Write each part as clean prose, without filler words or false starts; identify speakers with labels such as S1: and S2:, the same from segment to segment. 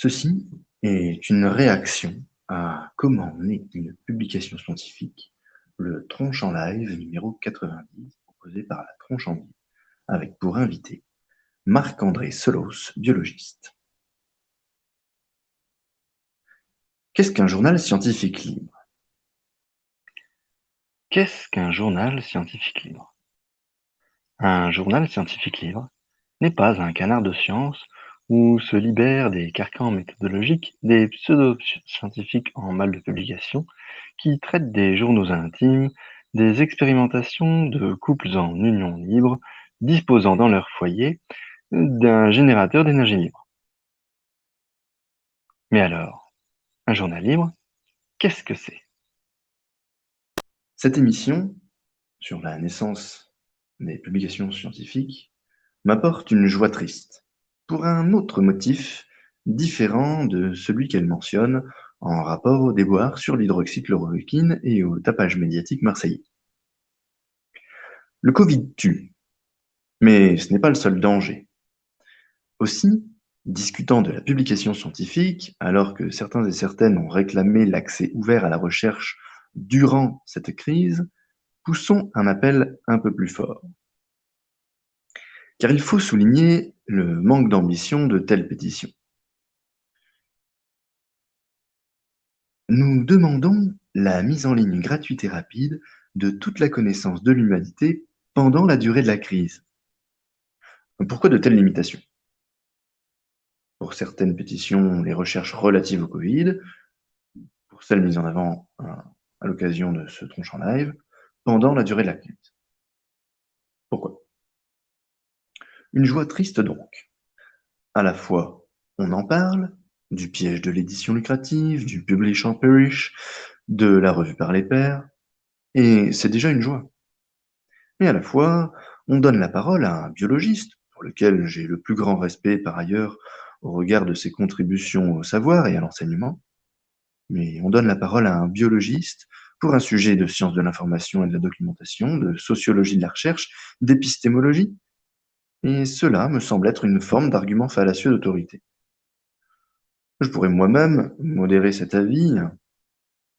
S1: Ceci est une réaction à comment naît une publication scientifique, le Tronche en live numéro 90, proposé par la Tronche en vie, avec pour invité Marc-André Selos, biologiste. Qu'est-ce qu'un journal scientifique libre?
S2: Qu'est-ce qu'un journal scientifique libre? Un journal scientifique libre n'est pas un canard de science où se libèrent des carcans méthodologiques des pseudo-scientifiques en mal de publication qui traitent des journaux intimes, des expérimentations de couples en union libre disposant dans leur foyer d'un générateur d'énergie libre. Mais alors, un journal libre, qu'est-ce que c'est?
S1: Cette émission, sur la naissance des publications scientifiques, m'apporte une joie triste, pour un autre motif différent de celui qu'elle mentionne en rapport au déboire sur l'hydroxychloroquine et au tapage médiatique marseillais. Le Covid tue, mais ce n'est pas le seul danger. Aussi, discutant de la publication scientifique, alors que certains et certaines ont réclamé l'accès ouvert à la recherche durant cette crise, poussons un appel un peu plus fort. Car il faut souligner le manque d'ambition de telles pétitions. Nous demandons la mise en ligne gratuite et rapide de toute la connaissance de l'humanité pendant la durée de la crise. Pourquoi de telles limitations? Pour certaines pétitions, les recherches relatives au Covid, pour celles mises en avant à l'occasion de ce tronche en live, pendant la durée de la crise. Pourquoi? Une joie triste donc. À la fois, on en parle, du piège de l'édition lucrative, du publish and perish, de la revue par les pairs, et c'est déjà une joie. Mais à la fois, on donne la parole à un biologiste, pour lequel j'ai le plus grand respect par ailleurs au regard de ses contributions au savoir et à l'enseignement, mais on donne la parole à un biologiste pour un sujet de sciences de l'information et de la documentation, de sociologie de la recherche, d'épistémologie, et cela me semble être une forme d'argument fallacieux d'autorité. Je pourrais moi-même modérer cet avis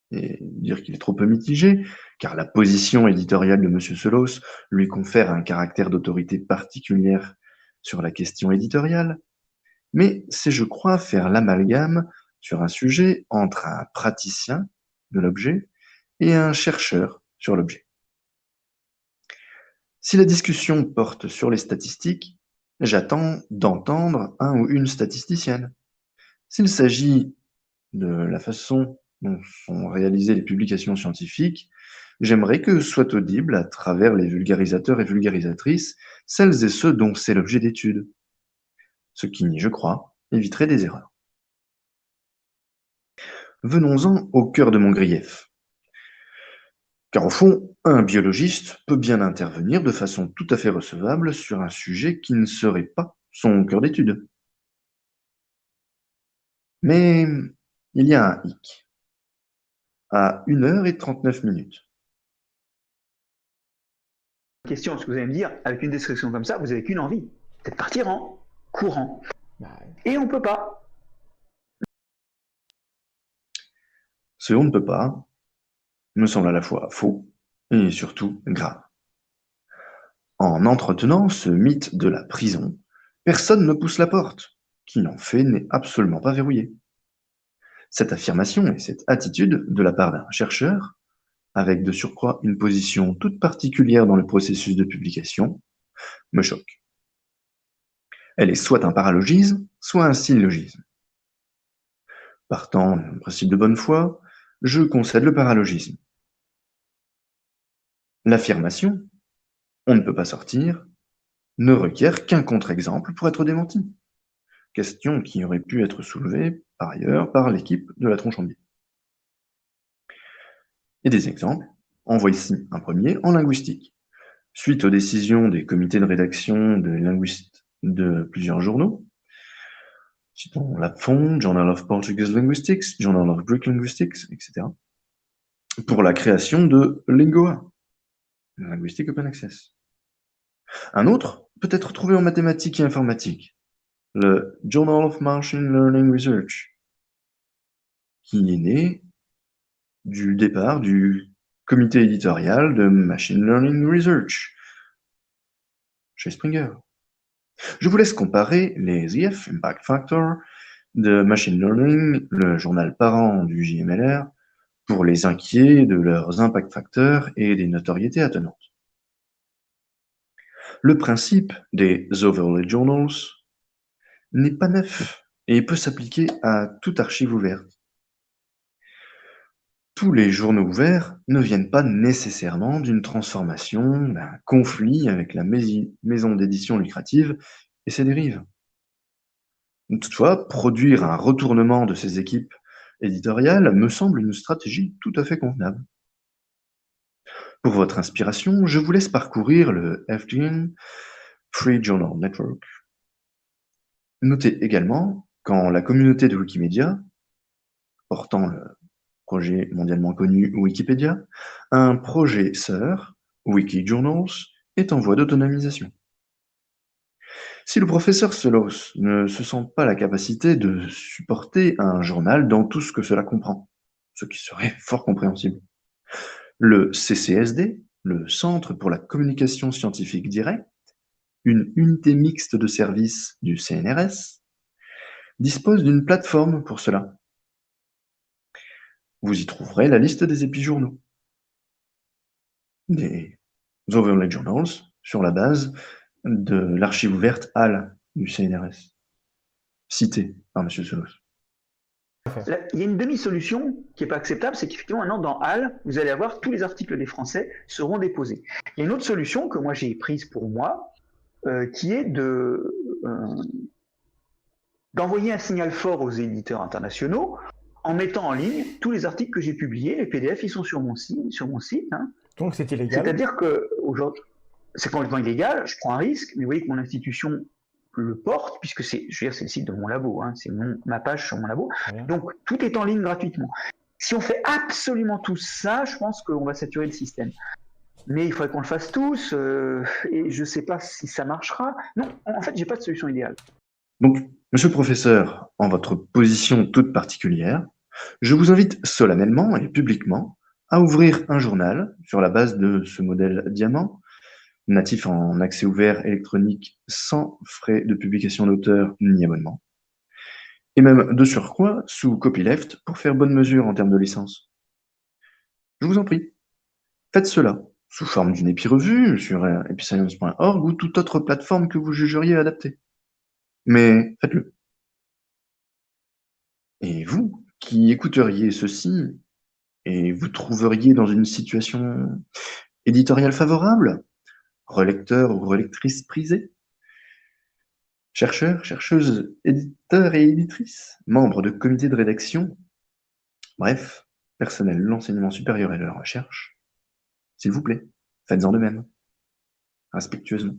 S1: et dire qu'il est trop peu mitigé, car la position éditoriale de M. Selos lui confère un caractère d'autorité particulière sur la question éditoriale, mais c'est, je crois, faire l'amalgame sur un sujet entre un praticien de l'objet et un chercheur sur l'objet. Si la discussion porte sur les statistiques, j'attends d'entendre un ou une statisticienne. S'il s'agit de la façon dont sont réalisées les publications scientifiques, j'aimerais que soient audibles, à travers les vulgarisateurs et vulgarisatrices, celles et ceux dont c'est l'objet d'étude, ce qui, je crois, éviterait des erreurs. Venons-en au cœur de mon grief. Car au fond, un biologiste peut bien intervenir de façon tout à fait recevable sur un sujet qui ne serait pas son cœur d'étude. Mais il y a un hic. À 1h39.
S3: Question, parce que vous allez me dire, avec une description comme ça, vous n'avez qu'une envie, c'est de partir en courant. Et on ne peut pas.
S1: Ce on ne peut pas me semble à la fois faux et surtout grave. En entretenant ce mythe de la prison, personne ne pousse la porte, qui en fait n'est absolument pas verrouillée. Cette affirmation et cette attitude de la part d'un chercheur, avec de surcroît une position toute particulière dans le processus de publication, me choque. Elle est soit un paralogisme, soit un syllogisme. Partant d'un principe de bonne foi, je concède le paralogisme. L'affirmation, on ne peut pas sortir, ne requiert qu'un contre-exemple pour être démenti. Question qui aurait pu être soulevée, par ailleurs, par l'équipe de la tronche en biais. Et des exemples, en voici un premier en linguistique. Suite aux décisions des comités de rédaction de linguistes de plusieurs journaux, citons l'APFON, Journal of Portuguese Linguistics, Journal of Greek Linguistics, etc., pour la création de Lingoa, linguistique open access. Un autre peut être trouvé en mathématiques et informatique, le Journal of Machine Learning Research, qui est né du départ du comité éditorial de Machine Learning Research chez Springer. Je vous laisse comparer les IF, Impact Factor, de Machine Learning, le journal parent du JMLR, pour les inquiets de leurs impact factors et des notoriétés attenantes. Le principe des Overlay Journals n'est pas neuf et peut s'appliquer à toute archive ouverte. Tous les journaux ouverts ne viennent pas nécessairement d'une transformation, d'un conflit avec la maison d'édition lucrative et ses dérives. Toutefois, produire un retournement de ces équipes éditoriales me semble une stratégie tout à fait convenable. Pour votre inspiration, je vous laisse parcourir le FJN, Free Journal Network. Notez également qu'en la communauté de Wikimedia, portant le projet mondialement connu Wikipédia, un projet sœur, Wikijournals, est en voie d'autonomisation. Si le professeur Selos ne se sent pas la capacité de supporter un journal dans tout ce que cela comprend, ce qui serait fort compréhensible, le CCSD, le Centre pour la communication scientifique directe, une unité mixte de services du CNRS, dispose d'une plateforme pour cela. Vous y trouverez la liste des épijournaux, des Overlay Journals, sur la base de l'archive ouverte HAL du CNRS, citée par M. Selos.
S3: Il y a une demi-solution qui n'est pas acceptable, c'est qu'effectivement, maintenant, dans HAL, vous allez avoir tous les articles des Français seront déposés. Il y a une autre solution que moi j'ai prise pour moi, qui est d'envoyer un signal fort aux éditeurs internationaux en mettant en ligne tous les articles que j'ai publiés. Les PDF, ils sont sur mon site. Hein.
S4: Donc c'est illégal.
S3: C'est-à-dire que aujourd'hui, c'est complètement illégal, je prends un risque, mais vous voyez que mon institution le porte, puisque c'est le site de mon labo, hein, c'est ma page sur mon labo. Donc tout est en ligne gratuitement. Si on fait absolument tout ça, je pense qu'on va saturer le système. Mais il faudrait qu'on le fasse tous, et je ne sais pas si ça marchera. Non, en fait, j'ai pas de solution idéale.
S1: Donc, monsieur le professeur, en votre position toute particulière, je vous invite solennellement et publiquement à ouvrir un journal sur la base de ce modèle Diamant, natif en accès ouvert électronique sans frais de publication d'auteur ni abonnement, et même de surcroît sous copyleft pour faire bonne mesure en termes de licence. Je vous en prie, faites cela sous forme d'une épirevue sur episcience.org ou toute autre plateforme que vous jugeriez adaptée. Mais faites-le. Et vous, qui écouteriez ceci, et vous trouveriez dans une situation éditoriale favorable, relecteur ou relectrice prisée, chercheurs, chercheuses, éditeurs et éditrices, membres de comités de rédaction, bref, personnel de l'enseignement supérieur et de la recherche, s'il vous plaît, faites-en de même, respectueusement.